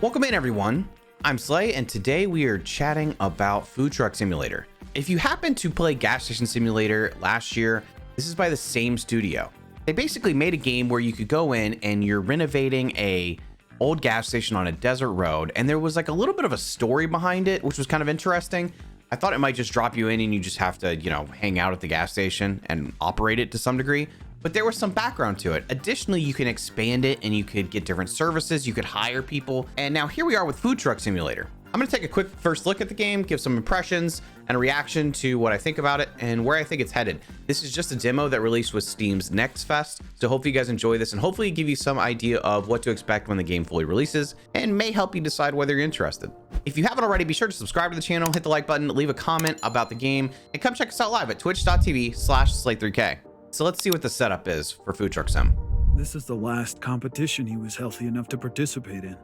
Welcome in, everyone. I'm Slay, and today we are chatting about Food Truck Simulator. If you happen to play Gas Station Simulator last year, this is by the same studio. They basically made a game where you could go in and you're renovating a old gas station on a desert road, and there was like a little bit of a story behind it, which was kind of interesting. I thought it might just drop you in and you just have to, hang out at the gas station and operate it to some degree. But there was some background to it. Additionally, you can expand it and you could get different services, you could hire people. And now here we are with Food Truck Simulator. I'm gonna take a quick first look at the game, give some impressions and a reaction to what I think about it and where I think it's headed. This is just a demo that released with Steam's Next Fest. So hopefully you guys enjoy this and hopefully give you some idea of what to expect when the game fully releases and may help you decide whether you're interested. If you haven't already, be sure to subscribe to the channel, hit the like button, leave a comment about the game, and come check us out live at twitch.tv/Slay3K. So let's see what the setup is for Food Truck Sim. This is the last competition he was healthy enough to participate in.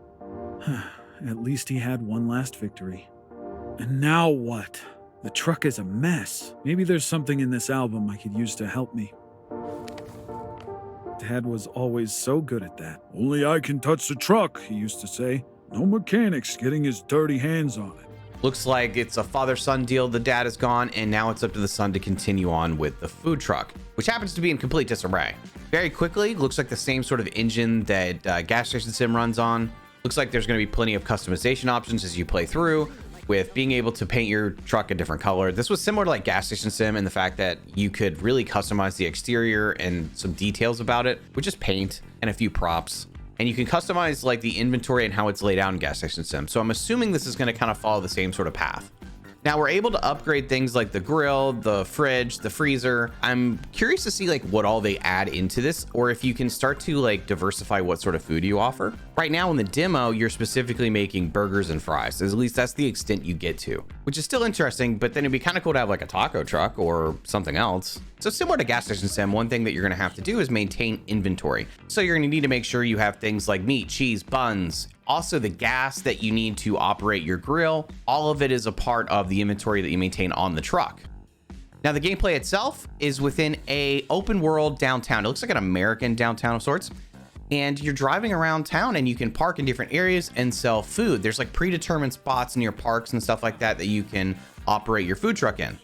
At least he had one last victory. And now what? The truck is a mess. Maybe there's something in this album I could use to help me. Dad was always so good at that. Only I can touch the truck, he used to say. No mechanics getting his dirty hands on it. Looks like it's a father-son deal. The dad is gone, and now it's up to the son to continue on with the food truck, which happens to be in complete disarray. Very quickly, looks like the same sort of engine that Gas Station Sim runs on. Looks like there's going to be plenty of customization options as you play through, with being able to paint your truck a different color. This was similar to like Gas Station Sim in the fact that you could really customize the exterior and some details about it with just paint and a few props. And you can customize like the inventory and how it's laid out in Gas Station Sim. So I'm assuming this is going to kind of follow the same sort of path. Now we're able to upgrade things like the grill, the fridge, the freezer. I'm curious to see like what all they add into this, or if you can start to like diversify what sort of food you offer. Right now in the demo, you're specifically making burgers and fries. At least that's the extent you get to, which is still interesting, but then it'd be kind of cool to have like a taco truck or something else. So similar to Gas Station Sim, one thing that you're gonna have to do is maintain inventory. So you're gonna need to make sure you have things like meat, cheese, buns, also the gas that you need to operate your grill. All of it is a part of the inventory that you maintain on the truck. Now the gameplay itself is within a open world downtown. It looks like an American downtown of sorts. And you're driving around town and you can park in different areas and sell food. There's like predetermined spots near parks and stuff like that that you can operate your food truck in.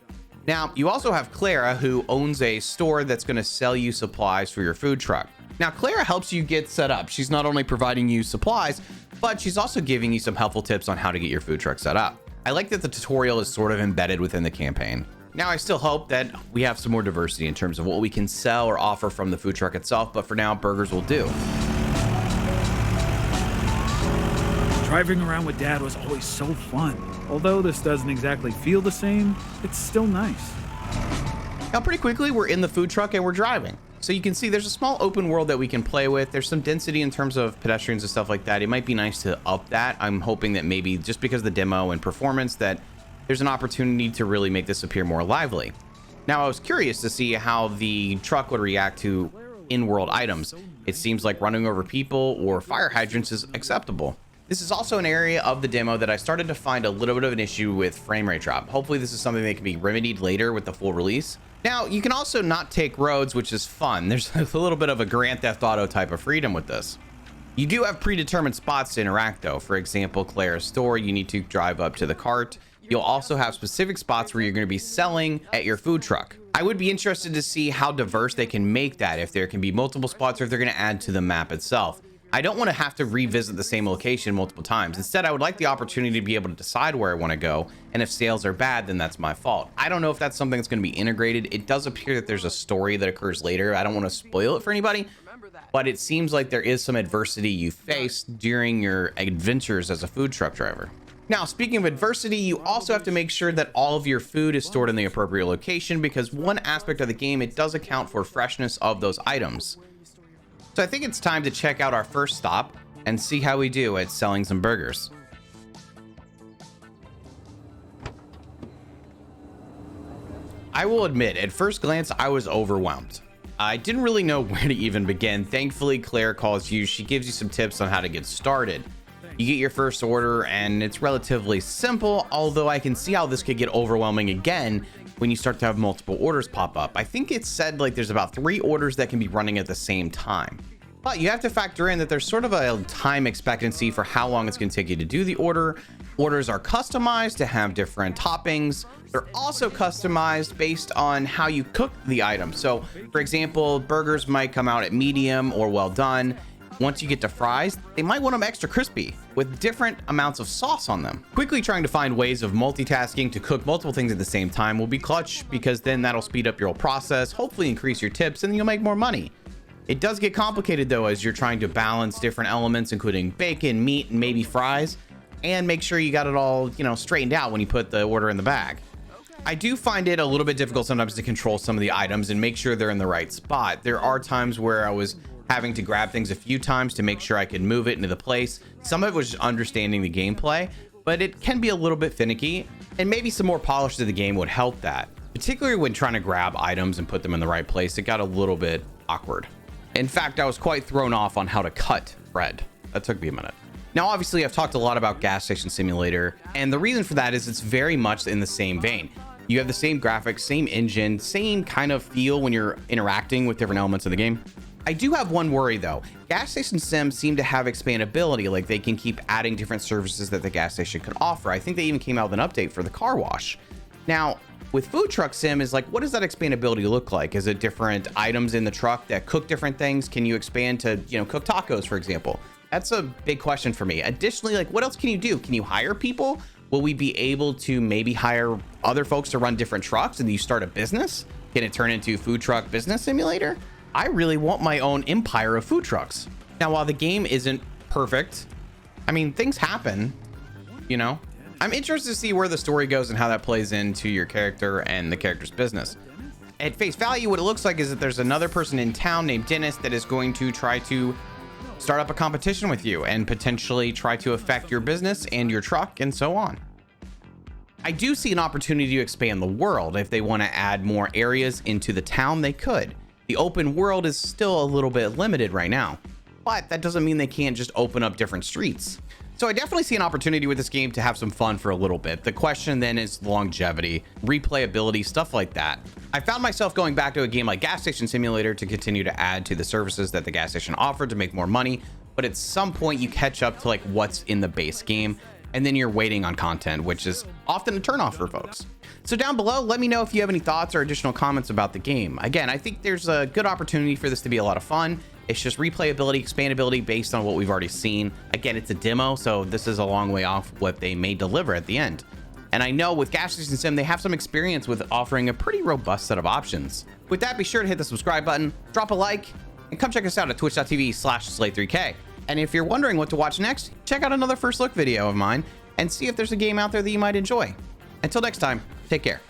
Now, you also have Clara, who owns a store that's going to sell you supplies for your food truck. Now, Clara helps you get set up. She's not only providing you supplies, but she's also giving you some helpful tips on how to get your food truck set up. I like that the tutorial is sort of embedded within the campaign. Now, I still hope that we have some more diversity in terms of what we can sell or offer from the food truck itself, but for now, burgers will do. Driving around with Dad was always so fun. Although this doesn't exactly feel the same, it's still nice. Now, pretty quickly, we're in the food truck and we're driving. So you can see there's a small open world that we can play with. There's some density in terms of pedestrians and stuff like that. It might be nice to up that. I'm hoping that maybe just because of the demo and performance that there's an opportunity to really make this appear more lively. Now, I was curious to see how the truck would react to in-world items. It seems like running over people or fire hydrants is acceptable. This is also an area of the demo that I started to find a little bit of an issue with frame rate drop. Hopefully this is something that can be remedied later with the full release. Now, you can also not take roads, which is fun. There's a little bit of a Grand Theft Auto type of freedom with this. You do have predetermined spots to interact though. For example, Clara's store, you need to drive up to the cart. You'll also have specific spots where you're going to be selling at your food truck. I would be interested to see how diverse they can make that, if there can be multiple spots or if they're going to add to the map itself. I don't want to have to revisit the same location multiple times. Instead, I would like the opportunity to be able to decide where I want to go. And if sales are bad, then that's my fault. I don't know if that's something that's going to be integrated. It does appear that there's a story that occurs later. I don't want to spoil it for anybody, but it seems like there is some adversity you face during your adventures as a food truck driver. Now, speaking of adversity, you also have to make sure that all of your food is stored in the appropriate location, because one aspect of the game, it does account for freshness of those items. So I think it's time to check out our first stop and see how we do at selling some burgers. I will admit, at first glance, I was overwhelmed. I didn't really know where to even begin. Thankfully, Claire calls you. She gives you some tips on how to get started. You get your first order and it's relatively simple, although I can see how this could get overwhelming again when you start to have multiple orders pop up. I think it's said like there's about 3 orders that can be running at the same time. But you have to factor in that there's sort of a time expectancy for how long it's going to take you to do the order. Orders are customized to have different toppings. They're also customized based on how you cook the item. So, for example, burgers might come out at medium or well done. Once you get to fries, they might want them extra crispy with different amounts of sauce on them. Quickly trying to find ways of multitasking to cook multiple things at the same time will be clutch, because then that'll speed up your whole process, hopefully increase your tips, and you'll make more money. It does get complicated though, as you're trying to balance different elements, including bacon, meat, and maybe fries, and make sure you got it all, straightened out when you put the order in the bag. I do find it a little bit difficult sometimes to control some of the items and make sure they're in the right spot. There are times where I was having to grab things a few times to make sure I could move it into the place. Some of it was just understanding the gameplay, but it can be a little bit finicky, and maybe some more polish to the game would help that. Particularly when trying to grab items and put them in the right place, it got a little bit awkward. In fact, I was quite thrown off on how to cut bread. That took me a minute. Now, obviously, I've talked a lot about Gas Station Simulator, and the reason for that is it's very much in the same vein. You have the same graphics, same engine, same kind of feel when you're interacting with different elements of the game. I do have one worry though. Gas Station Sims seem to have expandability, like they can keep adding different services that the gas station can offer. I think they even came out with an update for the car wash. Now, with Food Truck Sim is like, what does that expandability look like? Is it different items in the truck that cook different things? Can you expand to, cook tacos, for example? That's a big question for me. Additionally, like, what else can you do? Can you hire people? Will we be able to maybe hire other folks to run different trucks and you start a business? Can it turn into Food Truck Business Simulator? I really want my own empire of food trucks. Now, while the game isn't perfect, I mean, things happen, I'm interested to see where the story goes and how that plays into your character and the character's business. At face value, what it looks like is that there's another person in town named Dennis that is going to try to start up a competition with you and potentially try to affect your business and your truck and so on. I do see an opportunity to expand the world. If they want to add more areas into the town, they could. The open world is still a little bit limited right now, but that doesn't mean they can't just open up different streets. So I definitely see an opportunity with this game to have some fun for a little bit. The question then is longevity, replayability, stuff like that. I found myself going back to a game like Gas Station Simulator to continue to add to the services that the gas station offered to make more money, but at some point you catch up to like what's in the base game, and then you're waiting on content, which is often a turnoff for folks. So down below, let me know if you have any thoughts or additional comments about the game. Again, I think there's a good opportunity for this to be a lot of fun. It's just replayability, expandability based on what we've already seen. Again, it's a demo, so this is a long way off what they may deliver at the end. And I know with Gas Station Sim, they have some experience with offering a pretty robust set of options. With that, be sure to hit the subscribe button, drop a like, and come check us out at twitch.tv/Slate3K. And if you're wondering what to watch next, check out another first look video of mine and see if there's a game out there that you might enjoy. Until next time, take care.